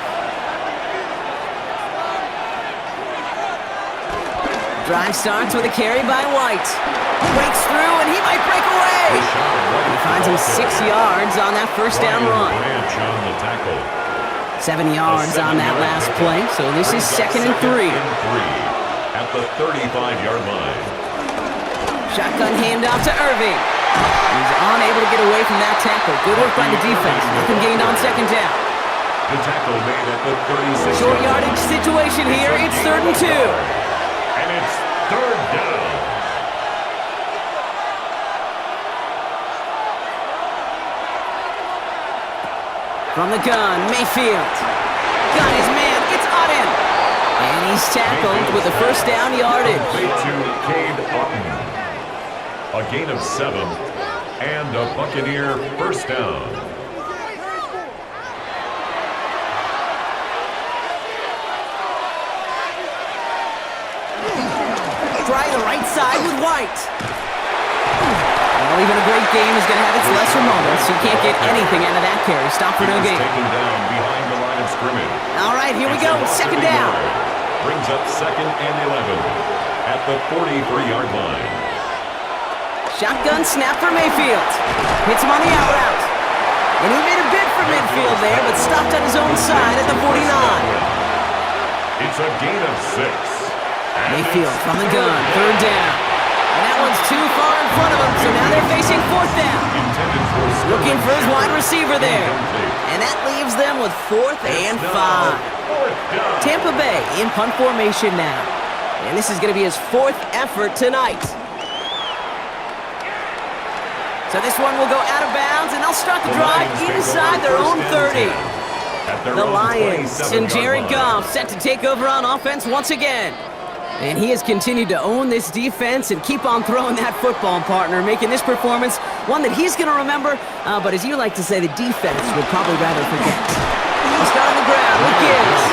Drive starts with a carry by White. Breaks through, and he might break away. He finds him 6 yards on that first down run. 7 yards on that last play, so this is 2nd and 3. At the 35-yard line. Shotgun handoff to Irving. He's unable to get away from that tackle. Good work by the defense. Nothing gained on second down. The tackle made at the 36. Short yardage situation here. It's 3rd and 2. And it's 3rd down. From the gun, Mayfield. Got his man. It's Otten. And he's tackled with the first down yardage. To Cade Otten. A gain of 7 and a Buccaneer first down. Try the right side with White. Well, even a great game is going to have its lesser moments. You can't get anything out of that carry. Stop for no gain. Taken down behind the line of scrimmage. All right, here we go. Second down. Brings up 2nd and 11 at the 43-yard line. Shotgun snap for Mayfield. Hits him on the out route. And he made a bid for midfield there, but stopped on his own side at the 49. It's a gain of 6. Mayfield from the gun, 3rd down. And that one's too far in front of him, so now they're facing 4th down. Looking for his wide receiver there. And that leaves them with 4th and 5. Tampa Bay in punt formation now. And this is going to be his 4th effort tonight. So this one will go out of bounds, and they'll start the drive inside their own 30. The Lions and Jared Goff set to take over on offense once again. And he has continued to own this defense and keep on throwing that football, partner, making this performance one that he's going to remember, but as you like to say, the defense would probably rather forget. We'll start on the ground with Gibbs.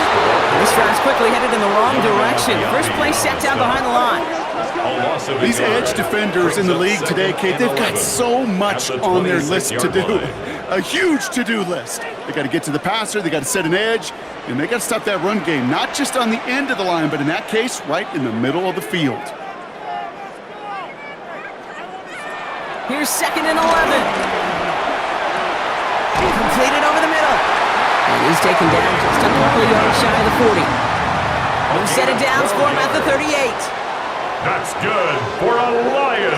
This drive's quickly headed in the wrong direction. First play set down behind the line. These edge defenders in the league today, Kate, they've got so much on their list to do. A huge to-do list. They got to get to the passer, they got to set an edge, and they got to stop that run game, not just on the end of the line, but in that case, right in the middle of the field. Here's 2nd and 11. Completed over the middle. And he's taken down just a couple of yards shy of the 40. We'll set it down for him at the 38. That's good for a Lions.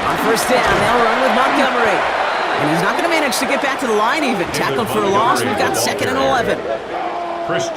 On first down, they'll run with Montgomery. And he's not going to manage to get back to the line even. Tackled for a loss. We've got 2nd and 11.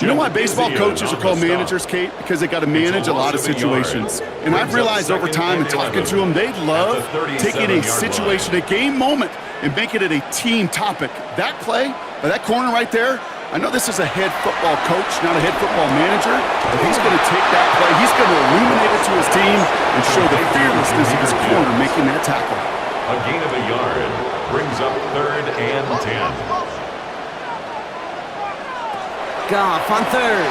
You know why baseball coaches are called managers, Kate? Because they got to manage a lot of situations. And I've realized over time and talking to them, they love taking a situation, a game moment, and making it a team topic. That play, that corner right there, I know this is a head football coach, not a head football manager, but he's going to take that play, he's going to illuminate it to his team and show the fearlessness of his corner making that tackle. A gain of a yard brings up 3rd and 10. Goff on 3rd.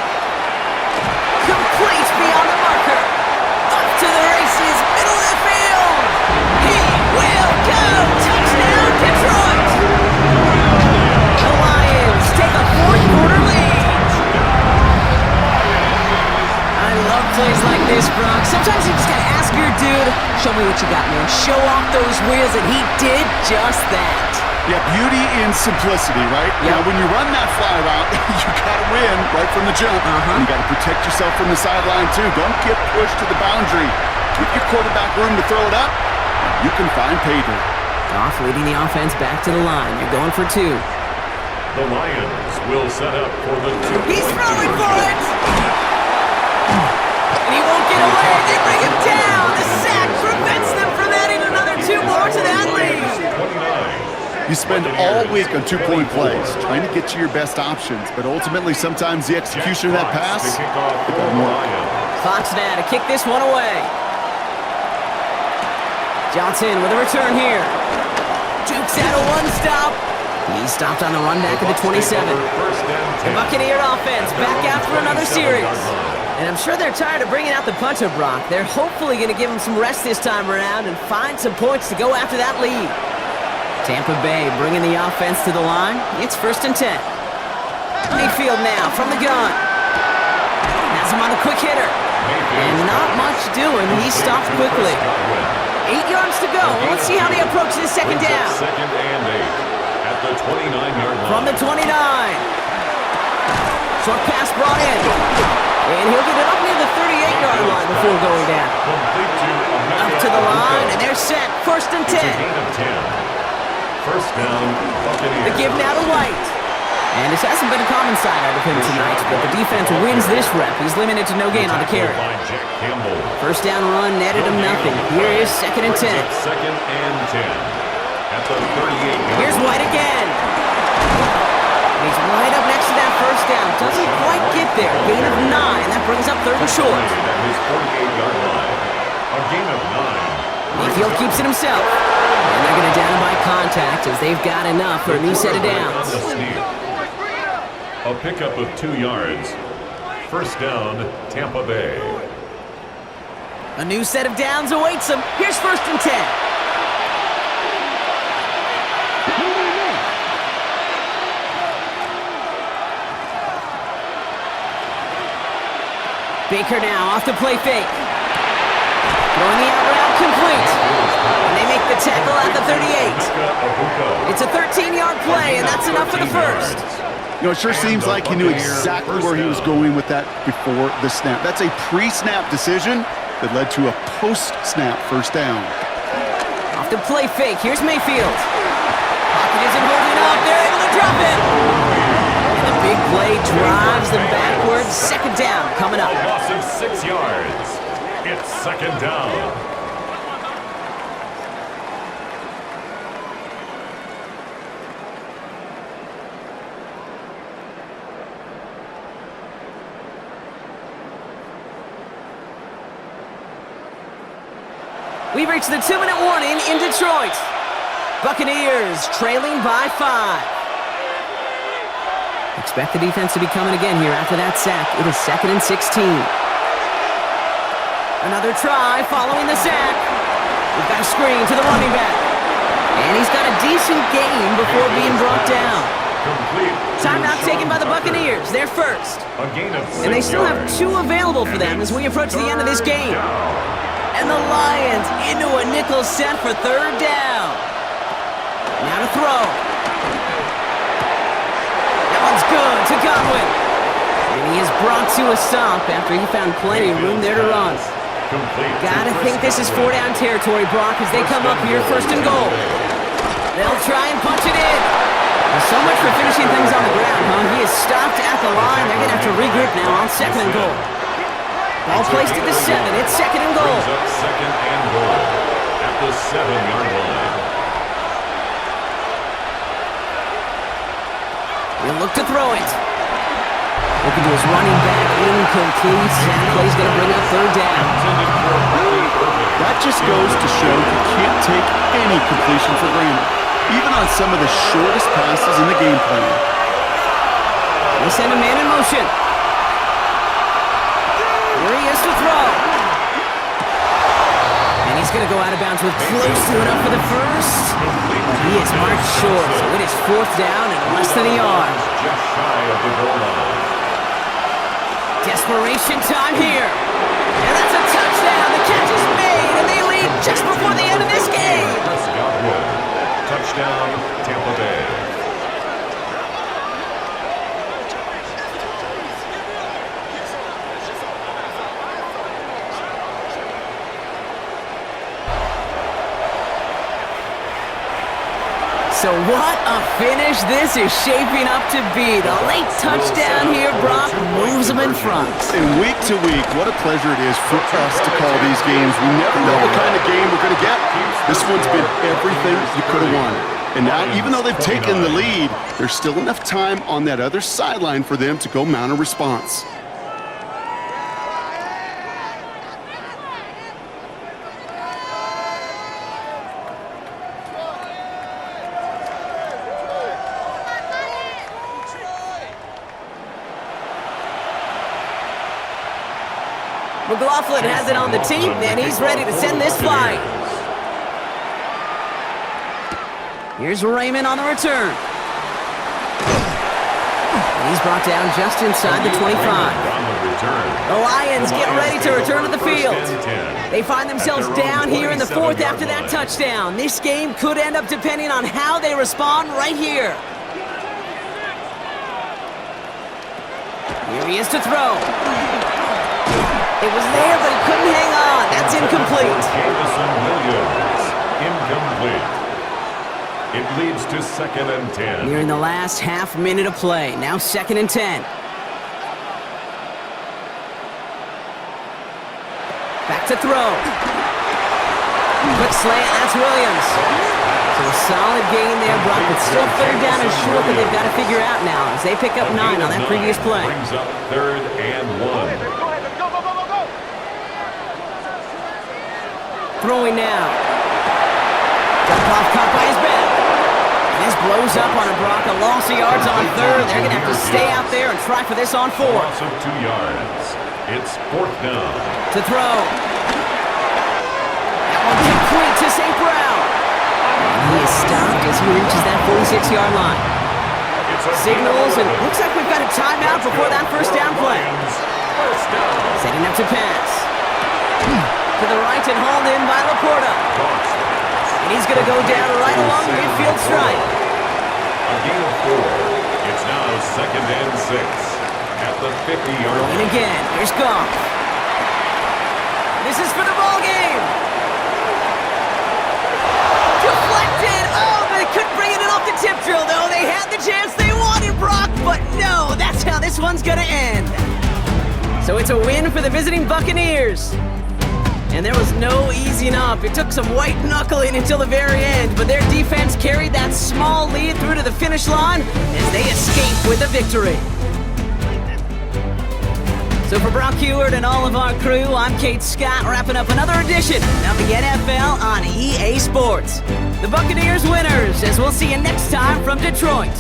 Complete beyond the marker. Up to the races, middle of the field. He will go. Touchdown, Detroit. The Lions take a 4th-quarter lead. I love plays like this, Brock. Sometimes you just got to ask your dude, show me what you got, man. Show off those wheels, and he did just that. Yeah, beauty in simplicity, right? Yep. Now, when you run that fly route, you got to win right from the jump. And you got to protect yourself from the sideline, too. Don't get pushed to the boundary. Give your quarterback room to throw it up, and you can find pay dirt. Goff leading the offense back to the line. You're going for 2. The Lions will set up for the 2. He's throwing for it! And he won't get away. They bring him down. The sack prevents them from adding another 2 more to that lead. 29. You spend all week on 2-point plays, trying to get to your best options, but ultimately sometimes the execution of that pass, it doesn't work. Fox now to kick this one away. Johnson with a return here. Jukes out a 1-stop. He stopped on the run back at the 27. The Buccaneer offense back after another series. And I'm sure they're tired of bringing out the punter, Brock. They're hopefully going to give him some rest this time around and find some points to go after that lead. Tampa Bay bringing the offense to the line. It's 1st and 10. Mayfield now from the gun. Has him on a quick hitter. And not much doing. He stopped quickly. 8 yards to go. Let's see how they approach this 2nd down. 2nd and 8 at the 29-yard line. From the 29. Short pass brought in. And he'll get it up near the 38-yard line before going down. Up to the line, and they're set. 1st and 10. It's a gain of 10. 1st down, Buccaneers. The give now to White. And this hasn't been a common side out of him tonight, but the defense wins this rep. He's limited to no gain on the carry. 1st down run netted him nothing. Here is 2nd and 10. 2nd and 10 at the 38-yard. Here's White again. And he's right up next to that 1st down. Doesn't quite get there. Gain of 9. That brings up 3rd and short. At his 48-yard line. A gain of 9. Mayfield keeps it himself. And they're going to down him by contact as they've got enough for a new set of downs. A pickup of 2 yards. 1st down, Tampa Bay. A new set of downs awaits him. Here's 1st and 10. Baker now off the play fake. Throwing the out route complete. And they make the tackle at the 38. It's a 13-yard play, and that's enough for the 1st. You know, it sure seems like he knew exactly where he was going with that before the snap. That's a pre-snap decision that led to a post-snap 1st down. Off the play fake, here's Mayfield. Pocket isn't holding up, they're able to drop it. And the big play drives them backwards. 2nd down coming up. A loss of 6 yards. It's 2nd down. We've reached the 2-minute warning in Detroit. Buccaneers trailing by 5. Expect the defense to be coming again here after that sack. It is 2nd and 16. Another try following the sack. We've got a screen to the running back. And he's got a decent gain before being brought down. Timeout taken by the Buccaneers. They're 1st. A gain of 6 and they still have yards. 2 available for them as we approach the end of this game. And the Lions into a nickel set for 3rd down. Now to throw. That one's good to Godwin. And he is brought to a stop after he found plenty of room there to run. Gotta think this is 4-down territory, Brock, as they come up here 1st and goal. They'll try and punch it in. Well, so much for finishing things on the ground, huh? He is stopped at the line. They're going to have to regroup now on 2nd and goal. Ball placed at the 7. It's 2nd and goal. Brings up 2nd and goal at the 7-yard line. He'll look to throw it. Looking to his running back, incomplete. That play's going to bring up 3rd down. That just goes to show you can't take any completion for granted, even on some of the shortest passes in the game plan. They send a man in motion. Here he is to throw. And he's going to go out of bounds with close to enough for the first. But he is marked short, so it is 4th down and less than a yard. Just shy of the goal line. Desperation time here. And that's a touchdown. The catch is made, and they lead just before the end of this game. Touchdown, Tampa Bay. So what a finish this is shaping up to be. The late touchdown here, Brock, moves them in front. And week to week, what a pleasure it is for us to call these games. We never know what kind of game we're going to get. This one's been everything you could have wanted. And now, even though they've taken the lead, there's still enough time on that other sideline for them to go mount a response. McLaughlin has it on the tee, and he's ready to send this flying. Here's Raymond on the return. And he's brought down just inside the 25. The Lions get ready to return to the field. They find themselves down here in the 4th after that touchdown. This game could end up depending on how they respond right here. Here he is to throw. It was there, but he couldn't hang on. That's incomplete. Jamison Williams, incomplete. It leads to 2nd and 10. Nearing the last half minute of play. Now 2nd and 10. Back to throw. Quick slant, that's Williams. So a solid gain there, Brock, but still 3rd down and short that they've got to figure out now as they pick up 9 on that previous play. Brings up 3rd and 1. Throwing now. Goff caught by his back. This blows up on a Brock. A loss of yards on 3rd. They're going to have to stay out there and try for this on 4th. Loss of 2 yards. It's 4th down. To throw. That one complete to St. Brown. And he is stopped as he reaches that 46-yard line. Signals, and looks like we've got a timeout before that 1st down play. Setting up to pass. To the right and hauled in by Laporta. And he's going to go down right along the midfield stripe. A gain of 4. It's now 2nd and 6 at the 50-yard line. And again, here's Goff. This is for the ball game. Deflected. Oh, but they couldn't bring it in off the tip drill, though. They had the chance they wanted, Brock, but no, that's how this one's going to end. So it's a win for the visiting Buccaneers. And there was no easing up. It took some white knuckling until the very end, but their defense carried that small lead through to the finish line as they escape with a victory. So for Brock Heward and all of our crew, I'm Kate Scott, wrapping up another edition of the NFL on EA Sports. The Buccaneers winners, as we'll see you next time from Detroit.